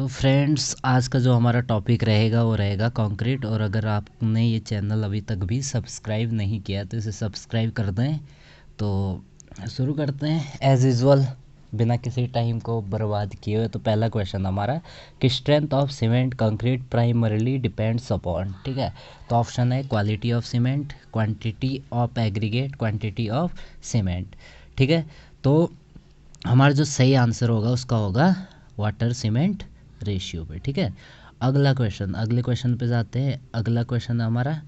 तो फ्रेंड्स, आज का जो हमारा टॉपिक रहेगा वो रहेगा कंक्रीट। और अगर आपने ये चैनल अभी तक भी सब्सक्राइब नहीं किया तो इसे सब्सक्राइब कर दें। तो शुरू करते हैं एज यूजुअल, बिना किसी टाइम को बर्बाद किए हुए। तो पहला क्वेश्चन हमारा कि strength of cement concrete primarily depends upon. ठीक है, तो ऑप्शन है quality of cement, quantity of aggregate, quantity of cement. ठीक है, तो हमारा जो सही आंसर होगा उसका होगा वाटर सीमेंट रेशियो पे। ठीक है, अगले क्वेश्चन पे जाते हैं। अगला क्वेश्चन हमारा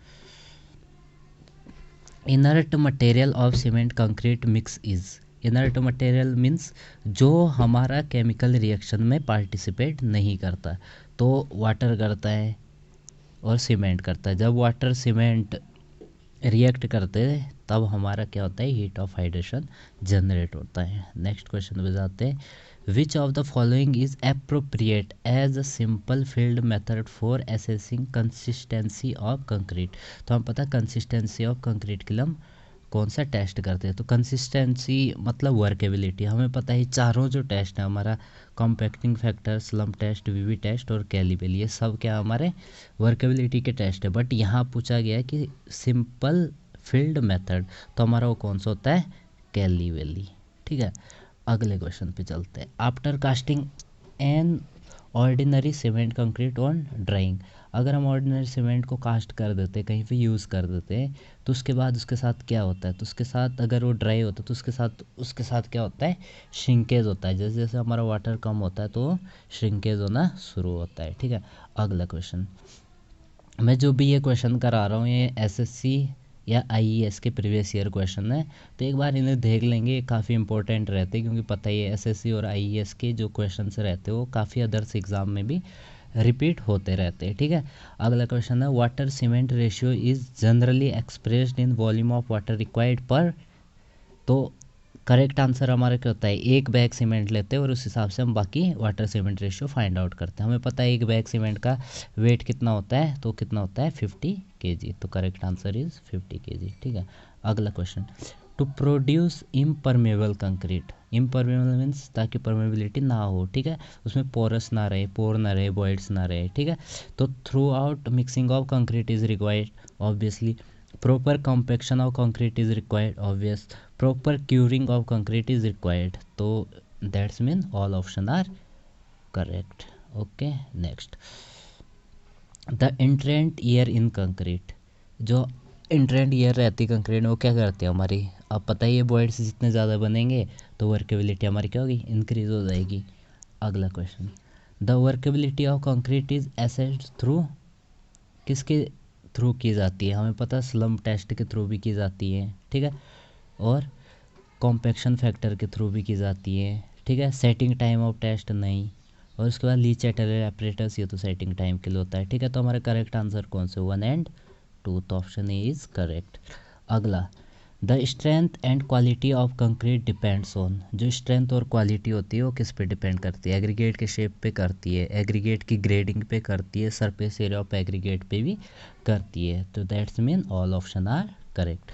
inert material of cement concrete mix is. Inert material means जो हमारा केमिकल रिएक्शन में पार्टिसिपेट नहीं करता। तो वाटर करता है और सीमेंट करता है। जब वाटर सीमेंट रिएक्ट करते हैं तब हमारा क्या होता है, हीट ऑफ हाइड्रेशन जनरेट होता है। नेक्स्ट क्वेश्चन पे जाते हैं। Which of the following is appropriate as a simple field method for assessing consistency of concrete. तो हम पता कंसिस्टेंसी ऑफ कंक्रीट के लिए हम कौन सा टेस्ट करते हैं। तो कंसिस्टेंसी मतलब वर्केबिलिटी। हमें पता है चारों जो टेस्ट है हमारा, कॉम्पैक्टिंग फैक्टर, स्लम्प टेस्ट, वीवी टेस्ट और कैलिबेल, ये सब क्या हमारे वर्केबिलिटी के टेस्ट है। बट यहाँ पूछा गया है कि सिंपल फील्ड मेथड, तो हमारा वो कौन सा होता है, कैलिबेली। ठीक है, अगले क्वेश्चन पे चलते हैं। After casting an ordinary cement concrete on drawing. अगर हम ऑर्डिनरी सीमेंट को कास्ट कर देते हैं, कहीं पे यूज़ कर देते हैं, तो उसके बाद उसके साथ क्या होता है, तो उसके साथ अगर वो ड्राई होता है तो उसके साथ क्या होता है, श्रिंकेज होता है। जैसे जैसे हमारा वाटर कम होता है तो श्रिंकेज होना शुरू होता है। ठीक है, अगला क्वेश्चन। मैं जो भी ये क्वेश्चन करा रहा हूँ ये एसएससी या आईईएस के प्रीवियस ईयर क्वेश्चन है, तो एक बार इन्हें देख लेंगे। ये काफ़ी इंपॉर्टेंट रहते हैं, क्योंकि पता ही है एसएससी और आईईएस के जो क्वेश्चन रहते हैं वो काफ़ी अदर्स एग्जाम में भी रिपीट होते रहते हैं। ठीक है, अगला क्वेश्चन है water cement ratio is generally expressed in volume of water required पर। तो करेक्ट आंसर हमारा क्या होता है, एक बैग सीमेंट लेते हैं और उस हिसाब से हम बाकी water cement ratio find out करते हैं। हमें पता है एक बैग सीमेंट का वेट कितना होता है, तो कितना होता है 50 kg। तो करेक्ट आंसर इज 50 kg। ठीक है, अगला question. To produce impermeable concrete. Impermeable means ताकि परमेबिलिटी ना हो। ठीक है, उसमें पोरस ना रहे, पोर ना रहे, वॉइड्स ना रहे। ठीक है, तो through out mixing of concrete is required obviously. proper compaction of concrete is required obvious. Proper curing of concrete is required. तो that's mean all option are correct. Okay, next. The entrant year in concrete. जो इंट्रेंट year रहती है concrete में वो क्या करती है हमारी, अब पता ही है वॉइड्स जितने ज़्यादा बनेंगे तो वर्केबिलिटी हमारी क्या होगी, इंक्रीज हो जाएगी। अगला question. The workability of concrete is assessed through, किसके थ्रू की जाती है, हमें पता है स्लम्प टेस्ट के थ्रू भी की जाती है। ठीक है, और कॉम्पैक्शन फैक्टर के थ्रू भी की जाती है। ठीक है, सेटिंग टाइम ऑफ टेस्ट नहीं। और उसके बाद लीच एटलर ऑपरेटर्स, ये तो सेटिंग टाइम के लिए होता है। ठीक है, तो हमारा करेक्ट आंसर कौन से, 1 एंड 2, तो ऑप्शन ए इज करेक्ट। अगला, the strength and quality of concrete depends on. जो स्ट्रेंथ और क्वालिटी होती है वो किस पे डिपेंड करती है, एग्रीगेट के शेप पे करती है, एग्रीगेट की ग्रेडिंग पे करती है, सरफेस एरिया ऑफ एग्रीगेट पे भी करती है। तो that's mean all option are correct.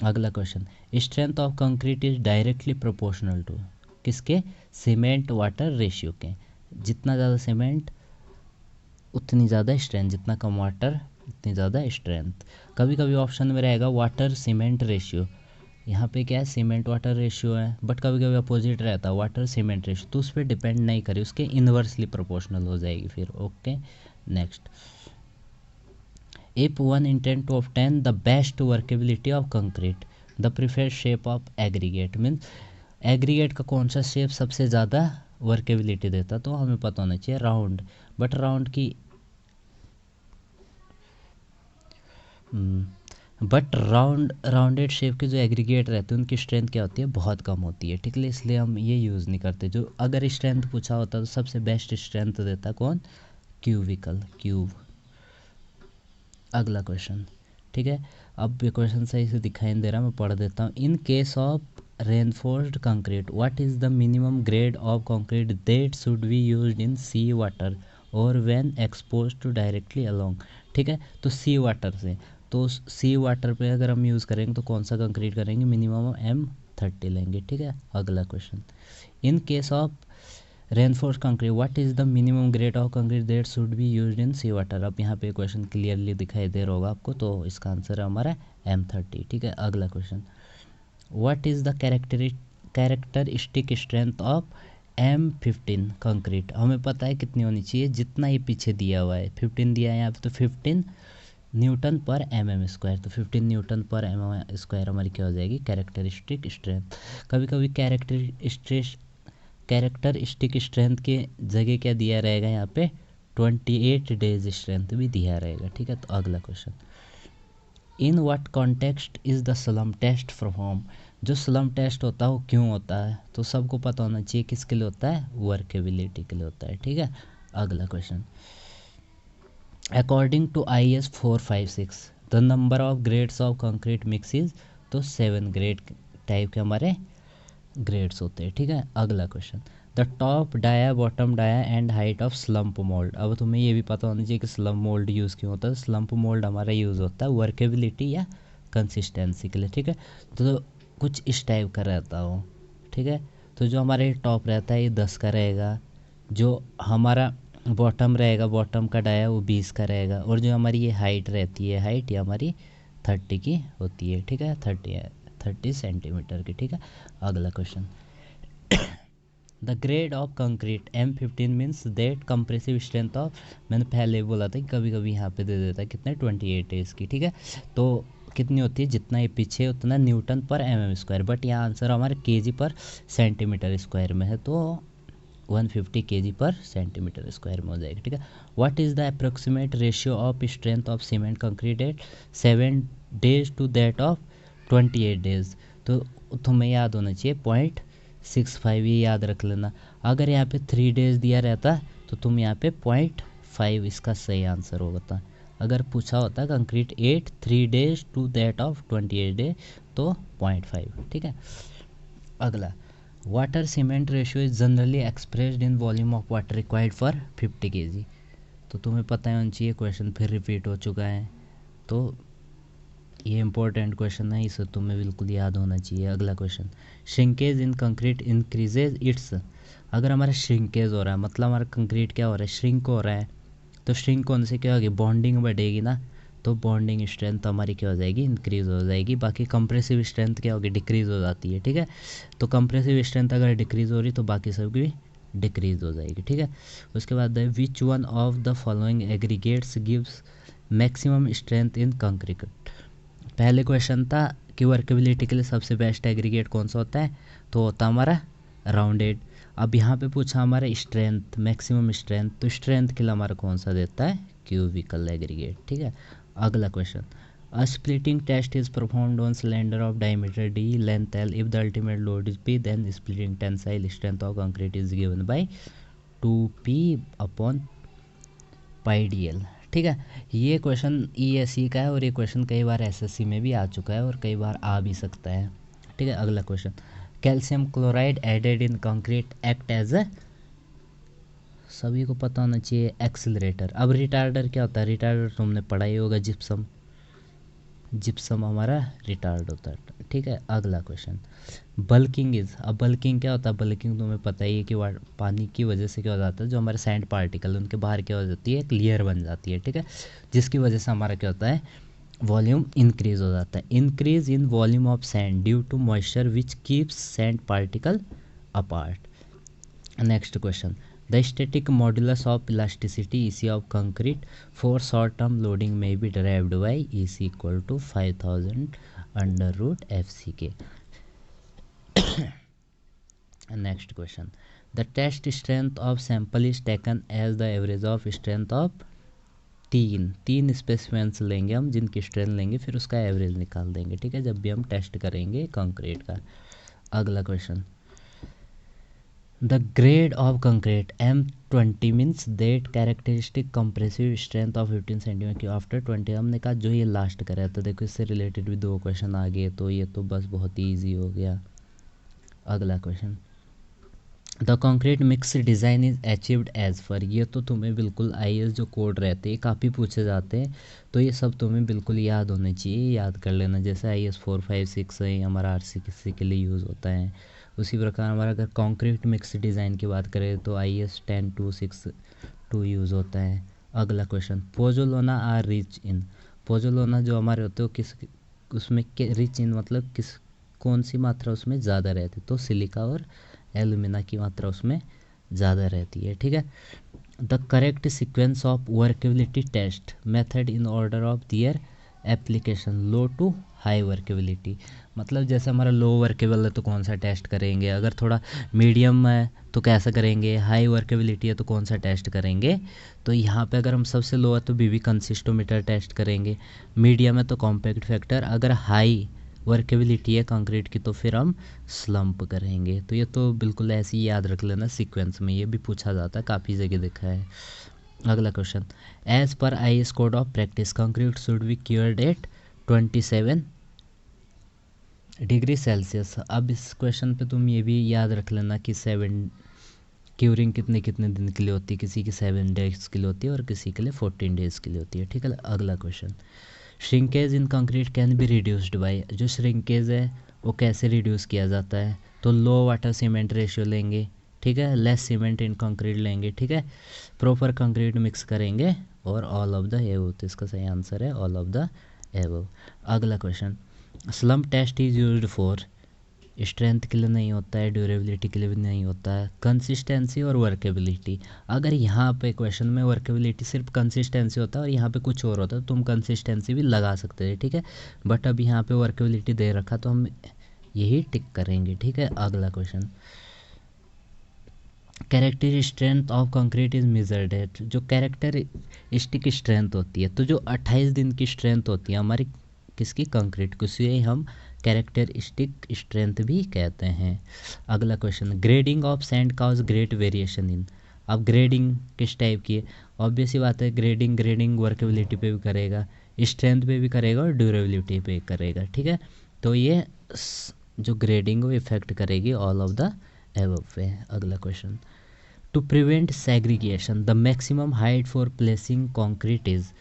अगला question. Strength of concrete is directly proportional to, किसके, सीमेंट वाटर रेशियो के। जितना ज़्यादा सीमेंट उतनी ज़्यादा स्ट्रेंथ, जितना कम वाटर उतनी ज़्यादा स्ट्रेंथ। कभी कभी ऑप्शन में रहेगा वाटर सीमेंट रेशियो, यहाँ पे क्या है सीमेंट वाटर रेशियो है, बट कभी कभी अपोजिट रहता है वाटर सीमेंट रेशियो, तो उस पर डिपेंड नहीं करे, उसके इन्वर्सली प्रोपोर्शनल हो जाएगी फिर। Okay, next. If one intend to obtain the best workability of concrete, the preferred shape of aggregate means aggregate का कौन सा शेप सबसे ज़्यादा वर्केबिलिटी देता, तो हमें पता होना चाहिए राउंड। बट राउंड की राउंडेड शेप के जो एग्रीगेट रहते हैं उनकी स्ट्रेंथ क्या होती है, बहुत कम होती है। ठीक है, इसलिए हम ये यूज़ नहीं करते। जो अगर स्ट्रेंथ पूछा होता तो सबसे बेस्ट स्ट्रेंथ देता कौन, क्यूबिकल, क्यूब। अगला क्वेश्चन। ठीक है, अब ये क्वेश्चन सही से दिखाई नहीं दे रहा, मैं पढ़ देता हूँ। In case of reinforced concrete what is the minimum grade of concrete that should be used in sea water और when exposed to directly along. ठीक है, तो सी वाटर से, तो सी वाटर पे अगर हम यूज़ करेंगे तो कौन सा कंक्रीट करेंगे, मिनिमम M30 लेंगे। ठीक है, अगला question. In case of reinforce concrete, what is the minimum grade of concrete that should be used in sea water. अब यहाँ पे क्वेश्चन क्लियरली दिखाई दे रहा होगा आपको, तो इसका आंसर है हमारा M30। ठीक है, अगला question, what is the characteristic strength of M15 concrete. हमें पता है कितनी होनी चाहिए, जितना ये पीछे दिया हुआ है 15 दिया है यहाँ पे, तो 15 न्यूटन पर mm स्क्वायर, तो 15 न्यूटन पर mm स्क्वायर हमारी क्या हो जाएगी, कैरेक्टरिस्टिक स्ट्रेंथ। कभी कभी कैरेक्टरिस्टिक स्ट्रेंथ के जगह क्या दिया रहेगा यहाँ पे, 28 डेज स्ट्रेंथ भी दिया रहेगा। ठीक है, तो अगला question, in what context is the slump test perform. जो स्लम टेस्ट होता है वो क्यों होता है, तो सबको पता होना चाहिए किसके लिए होता है, वर्केबिलिटी के लिए होता है। ठीक है, अगला question, according to IS 456 the number of grades of concrete mix is, तो 7 ग्रेड टाइप के हमारे ग्रेड्स होते हैं। ठीक है, अगला question, the top dia, bottom dia and height of slump mould. अब तुम्हें ये भी पता होना चाहिए कि स्लम्प मोल्ड यूज़ क्यों होता है। स्लम्प मोल्ड हमारा यूज़ होता है वर्केबिलिटी या कंसिस्टेंसी के लिए। ठीक है, तो कुछ इस टाइप का रहता हो। ठीक है, तो जो हमारे टॉप रहता है ये 10 का रहेगा, जो हमारा बॉटम रहेगा, बॉटम का डाया वो 20 का रहेगा, और जो हमारी ये हाइट रहती है, हाइट ये हमारी 30 की होती है। ठीक है, 30 सेंटीमीटर की। ठीक है, अगला question, the grade of concrete M15 means that compressive strength of, मैंने पहले बोला था कि कभी कभी यहाँ पे दे देता है कितने 28 है इसकी। ठीक है, तो कितनी होती है, जितना ये पीछे उतना न्यूटन पर mm स्क्वायर, बट यहाँ आंसर हमारे kg पर सेंटीमीटर स्क्वायर में है, तो 150 kg पर सेंटीमीटर स्क्वायर में हो जाएगा। ठीक है, what is the approximate ratio of strength of cement concrete at 7 days to that of 28 days. तो तुम्हें याद होना चाहिए 0.65, ये याद रख लेना। अगर यहाँ पे 3 डेज दिया रहता तो तुम यहाँ पे 0.5 इसका सही आंसर होता। अगर पूछा होता concrete 3 days to that of 28 day, तो 0.5। ठीक है, अगला, water cement ratio is generally expressed in volume of water required for 50 kg। तो तुम्हें पता होना चाहिए, क्वेश्चन फिर रिपीट हो चुका है, तो ये इंपॉर्टेंट क्वेश्चन है, इसे तुम्हें बिल्कुल याद होना चाहिए। अगला question, shrinkage in concrete increases it's. अगर हमारा श्रिंकेज हो रहा है मतलब हमारा कंक्रीट क्या हो रहा है, श्रिंक हो रहा है, तो श्रिंक होने से क्या होगी, बॉन्डिंग बढ़ेगी ना, तो बॉन्डिंग स्ट्रेंथ हमारी क्या हो जाएगी, इंक्रीज़ हो जाएगी। बाकी कंप्रेसिव स्ट्रेंथ क्या होगी, डिक्रीज़ हो जाती है। ठीक है, तो कंप्रेसिव स्ट्रेंथ अगर डिक्रीज़ हो रही तो बाकी सब भी डिक्रीज़ हो जाएगी। ठीक है, उसके बाद which one of the following aggregates gives maximum strength in concrete. पहले क्वेश्चन था कि वर्केबिलिटी के लिए सबसे बेस्ट एग्रीगेट कौन सा होता है, तो होता हमारा राउंडेड। अब यहाँ पे पूछा हमारा स्ट्रेंथ, मैक्सिमम स्ट्रेंथ, तो स्ट्रेंथ के लिए हमारा कौन सा देता है, क्यूबिकल एग्रीगेट। ठीक है, अगला question, a splitting test is performed on cylinder of diameter d, length l, if the ultimate load is p, then splitting tensile strength of concrete is given by 2p/πdl। ठीक है, ये question ESE का है और ये question कई बार SSC में भी आ चुका है और कई बार आ भी सकता है। ठीक है, अगला question, calcium chloride added in concrete act as a, सभी को पता होना चाहिए, एक्सिलरेटर। अब रिटार्डर क्या होता है, रिटार्डर तुमने पढ़ा ही होगा, जिप्सम, जिप्सम हमारा रिटार्ड होता है। ठीक है, अगला क्वेश्चन, बल्किंग इज, अब बल्किंग क्या होता है, बल्किंग तुम्हें पता ही है कि पानी की वजह से क्या हो जाता है, जो हमारे सैंड पार्टिकल उनके बाहर क्या हो जाती है, एक लेयर बन जाती है। ठीक है, जिसकी वजह से हमारा क्या होता है, वॉल्यूम इंक्रीज हो जाता है। Increase in volume of sand due to moisture which keeps sand particle apart. Next question, the static modulus of elasticity EC of concrete for short term loading may be derived by EC equal to 5000 under root FCK. Next question, the test strength of sample is taken as the average of strength of तीन specimens लेंगे हम, जिनकी strength लेंगे फिर उसका average निकाल देंगे। ठीक है, जब भी हम टेस्ट करेंगे कंक्रीट का। अगला question, the grade of concrete M20 means that characteristic compressive strength of 15 centimetre after 20। हमने कहा जो ये लास्ट का रहता है, देखो इससे रिलेटेड भी 2 क्वेश्चन आ गए, तो ये तो बस बहुत ही ईजी हो गया। अगला question, the concrete mix design is achieved as for, ये तो तुम्हें बिल्कुल IS जो कोड रहते हैं काफ़ी पूछे जाते हैं, तो ये सब तुम्हें बिल्कुल याद होने चाहिए, याद कर लेना। जैसे IS 456 है, हमारा RCC के लिए यूज़ होता है, उसी प्रकार हमारा अगर कंक्रीट मिक्स डिज़ाइन की बात करें तो IS 10262 यूज़ होता है। अगला question, pozzolana are rich in. Pozzolana जो हमारे होते हैं किस उसमें रिच इन मतलब किस कौन सी मात्रा उसमें ज़्यादा रहती है, तो सिलिका और एल्यूमिना की मात्रा उसमें ज़्यादा रहती है। ठीक है, the correct sequence of workability test method in order of their application low to high workability. मतलब जैसे हमारा लो वर्केबल है तो कौन सा टेस्ट करेंगे, अगर थोड़ा मीडियम है तो कैसा करेंगे, हाई वर्केबिलिटी है तो कौन सा टेस्ट करेंगे। तो यहाँ पे अगर हम सबसे लो है तो बीबी कंसिस्टोमीटर टेस्ट करेंगे, मीडियम है तो कॉम्पैक्ट फैक्टर, अगर हाई वर्केबिलिटी है कंक्रीट की तो फिर हम स्लम्प करेंगे। तो ये तो बिल्कुल ऐसे ही याद रख लेना, सीक्वेंस में ये भी पूछा जाता है, काफ़ी जगह देखा है। अगला question, as per IS code of practice concrete should be cured at 27 degree Celsius. अब इस क्वेश्चन पे तुम ये भी याद रख लेना कि 7 क्यूरिंग कितने कितने दिन के लिए होती है, किसी की 7 डेज के लिए होती है और किसी के लिए 14 डेज के लिए होती है। ठीक है, अगला question, shrinkage in concrete can be reduced by. जो श्रिंकेज है वो कैसे रिड्यूस किया जाता है, तो लो वाटर सीमेंट रेशियो लेंगे, ठीक है, लेस सीमेंट इन कंक्रीट लेंगे, ठीक है, प्रॉपर कंक्रीट मिक्स करेंगे और ऑल ऑफ द एबव। तो इसका सही आंसर है ऑल ऑफ द एबव। अगला question, slump test is used for. Strength के लिए नहीं होता है, ड्यूरेबिलिटी के लिए भी नहीं होता है, कंसिस्टेंसी और वर्केबिलिटी। अगर यहाँ पे क्वेश्चन में वर्केबिलिटी सिर्फ कंसिस्टेंसी होता है और यहाँ पे कुछ और होता है तो तुम कंसिस्टेंसी भी लगा सकते थे, ठीक है, बट अब यहाँ पे वर्केबिलिटी दे रखा तो हम यही टिक करेंगे। ठीक है, अगला question, character strength of concrete is measured eight. जो कैरेक्टरिस्टिक स्ट्रेंथ होती है, तो जो 28 दिन की स्ट्रेंथ होती है हमारी किसकी, कंक्रीट की, उसे हम कैरेक्टरिस्टिक स्ट्रेंथ भी कहते हैं। अगला question, grading of sand cause great variation in. अब ग्रेडिंग किस टाइप की है, ऑब्वियस ही बात है, ग्रेडिंग वर्केबिलिटी पे भी करेगा, स्ट्रेंथ पे भी करेगा और ड्यूरेबिलिटी पे करेगा। ठीक है, तो ये जो ग्रेडिंग वो इफेक्ट करेगी ऑल ऑफ द एबव पे। अगला question, to prevent segregation the maximum height for placing concrete is.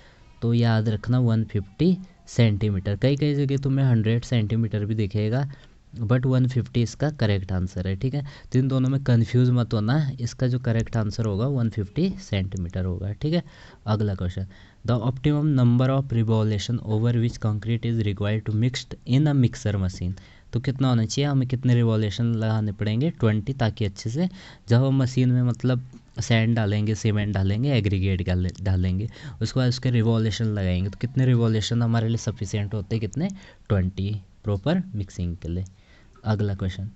तो याद रखना 150 सेंटीमीटर, कई कई जगह तुम्हें 100 सेंटीमीटर भी दिखेगा बट 150 इसका करेक्ट आंसर है। ठीक है, तो इन दोनों में कंफ्यूज मत होना, इसका जो करेक्ट आंसर होगा 150 सेंटीमीटर होगा। ठीक है, अगला question, the optimum number of revolution over which concrete is required to mixed in a mixer machine. तो कितना होना चाहिए, हमें कितने रिवॉल्यूशन लगाने पड़ेंगे, 20, ताकि अच्छे से जब हम मशीन में मतलब सैंड डालेंगे, सीमेंट डालेंगे, एग्रीगेट डालेंगे, उसके बाद उसके रिवॉल्यूशन लगाएंगे, तो कितने रिवॉल्यूशन हमारे लिए सफिशिएंट होते हैं, कितने, 20 प्रॉपर मिक्सिंग के लिए। अगला question,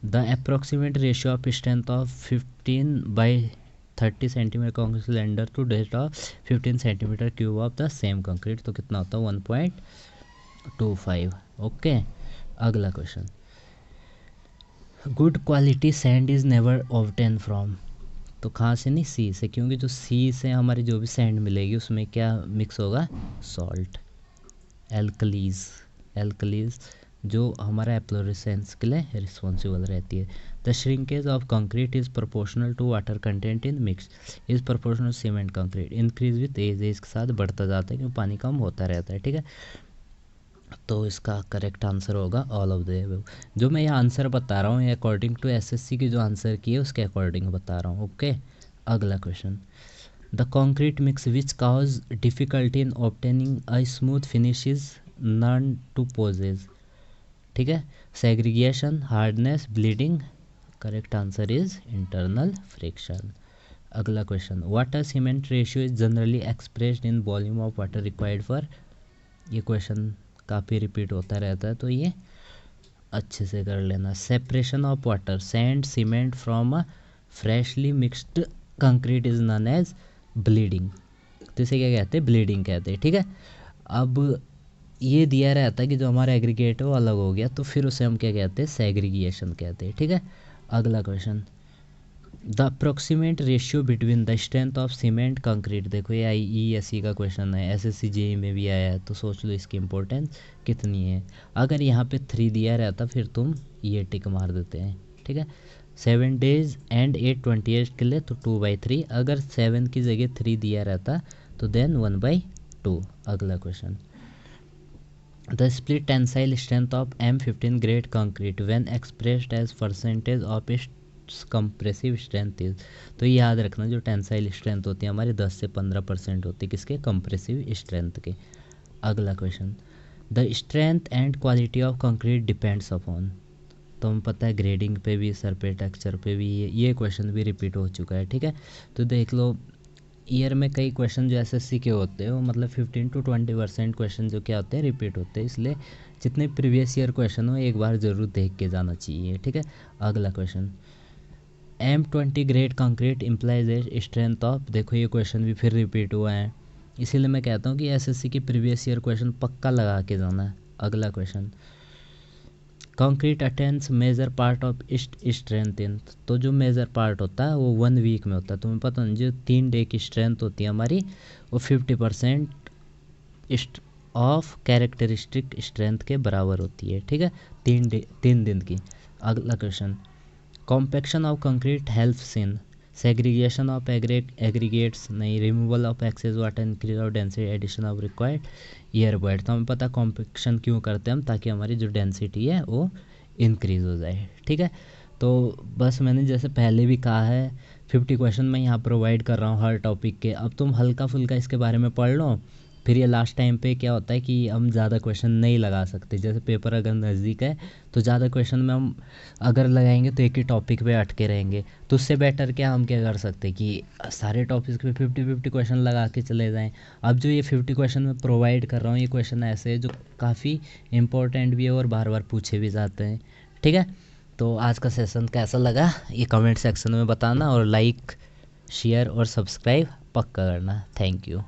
the approximate ratio of strength of 15/30 centimetre concrete cylinder to that of 15 centimetre cube of the same concrete. तो कितना होता है, 1.25। ओके, अगला question, good quality sand is never obtain from. तो कहाँ से नहीं, सी से, क्योंकि जो सी से हमारी जो भी सैंड मिलेगी उसमें क्या मिक्स होगा, सॉल्ट, एल्कलीज जो हमारा एप्लोरेसेंस के लिए रिस्पॉन्सिबल रहती है। The shrinkage of concrete is proportional to water content in mix is proportional cement concrete increase with age के साथ बढ़ता जाता है क्योंकि पानी कम होता रहता है। ठीक है, तो इसका करेक्ट आंसर होगा ऑल ऑफ द अबव। जो मैं ये आंसर बता रहा हूँ ये अकॉर्डिंग टू SSC की जो आंसर की है उसके अकॉर्डिंग बता रहा हूँ। ओके, अगला question, the concrete mix which cause difficulty in obtaining a smooth finish is known to poses. ठीक है, segregation, hardness, bleeding, correct answer is internal friction. अगला question, water cement ratio is generally expressed in volume of water required for. ये question काफ़ी repeat होता रहता है तो ये अच्छे से कर लेना। Separation of water sand cement from a freshly mixed concrete is known as bleeding. तो इसे क्या कहते हैं, ब्लीडिंग कहते हैं। ठीक है, अब ये दिया रहता है कि जो हमारा एग्रीगेट है वो अलग हो गया तो फिर उसे हम क्या कहते हैं, सेग्रीगेशन कहते हैं। ठीक है, अगला question, the approximate ratio between the strength of cement concrete. देखो ये IESE का क्वेश्चन है, SSC JEE में भी आया है, तो सोच लो इसकी इंपॉर्टेंस कितनी है। अगर यहाँ पे 3 दिया रहता फिर तुम ये टिक मार देते हैं। ठीक है, 7 days एंड 8/28 के लिए तो 2/3, अगर 7 की जगह 3 दिया रहता तो देन 1/2। अगला question, the split tensile strength of M15 grade concrete when expressed as percentage of its compressive strength is. तो ये याद रखना, जो टेंसाइल स्ट्रेंथ होती है हमारी 10 से 15% होती है किसके, कंप्रेसिव स्ट्रेंथ के। अगला question, the strength and quality of concrete depends upon. तो हमें पता है ग्रेडिंग पे भी, सर पे, टेक्सचर पे भी, ये क्वेश्चन भी रिपीट हो चुका है, ठीक है। तो देख लो, ईयर में कई क्वेश्चन जो एसएससी के होते हैं वो मतलब 15 to 20% क्वेश्चन जो क्या होते हैं रिपीट होते हैं, इसलिए जितने प्रीवियस ईयर क्वेश्चन हो एक बार ज़रूर देख के जाना चाहिए, ठीक है। अगला question, M20 grade concrete implies a strength of. देखो ये क्वेश्चन भी फिर रिपीट हुआ है, इसीलिए मैं कहता हूँ कि एसएससी की प्रीवियस ईयर क्वेश्चन पक्का लगा के जाना है। अगला question, concrete attains major part of strength in. तो जो मेजर पार्ट होता है वो 1 वीक में होता है। तुम्हें पता नहीं, जो 3 डे की स्ट्रेंथ होती है हमारी वो 50% ऑफ कैरेक्टरिस्टिक स्ट्रेंथ के बराबर होती है, ठीक है, 3 दिन की। अगला question, compaction of concrete helps in segregation of aggregates नहीं, removal of excess water, increase of density, addition of required air void. तो हमें पता कॉम्पैक्शन क्यों करते हैं हम, ताकि हमारी जो डेंसिटी है वो इंक्रीज़ हो जाए, ठीक है। तो बस मैंने जैसे पहले भी कहा है 50 क्वेश्चन मैं यहाँ प्रोवाइड कर रहा हूँ हर टॉपिक के। अब तुम हल्का फुल्का इसके बारे में पढ़ लो, फिर ये लास्ट टाइम पे क्या होता है कि हम ज़्यादा क्वेश्चन नहीं लगा सकते। जैसे पेपर अगर नज़दीक है तो ज़्यादा क्वेश्चन में हम अगर लगाएंगे तो एक ही टॉपिक पे अटके रहेंगे। तो उससे बेटर क्या हम क्या कर सकते कि सारे टॉपिक पे 50 क्वेश्चन लगा के चले जाएं। अब जो ये 50 क्वेश्चन मैं प्रोवाइड कर रहा हूँ, ये क्वेश्चन ऐसे हैं जो काफ़ी इंपॉर्टेंट भी है और बार बार पूछे भी जाते हैं, ठीक है। तो आज का सेशन कैसा लगा ये कमेंट सेक्शन में बताना, और लाइक, शेयर और सब्सक्राइब पक्का करना। Thank you.